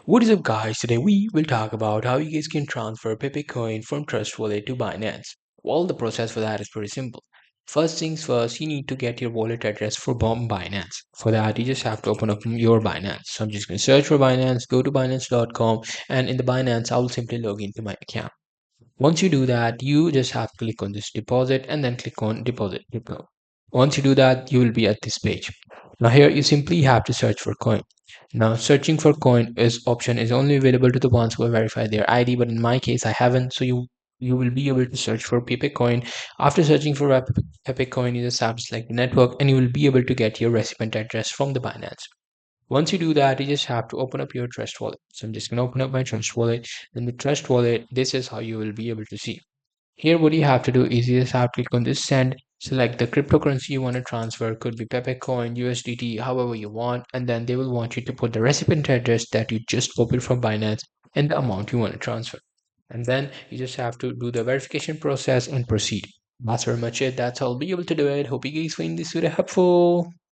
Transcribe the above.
What is up, guys? Today we will talk about how you guys can transfer Pepe coin from Trust Wallet to Binance. Well, the process for that is pretty simple. First things first, you need to get your wallet address for Binance. For that, you just have to open up your Binance. So I'm just going to search for Binance, go to Binance.com, and in the Binance, I will simply log into my account. Once you do that, you just have to click on this deposit and then click on deposit depot. Once you do that, you will be at this page. Now here you simply have to search for coin. Now searching for coin is option is only available to the ones who have verified their ID, but in my case I haven't, so you will be able to search for Pepe coin. After searching for Pepe coin, you just have to select the network and you will be able to get your recipient address from the Binance. Once you do that, you just have to open up your Trust wallet. So I'm just going to open up my Trust wallet. Then the Trust wallet, this is how you will be able to see. Here, what you have to do is you just have to click on this send, select the cryptocurrency you want to transfer, could be Pepe coin, USDT, however you want, and then they will want you to put the recipient address that you just copied from Binance and the amount you want to transfer. And then you just have to do the verification process and proceed. That's very much it. That's all. Be able to do it. Hope you guys find this video helpful.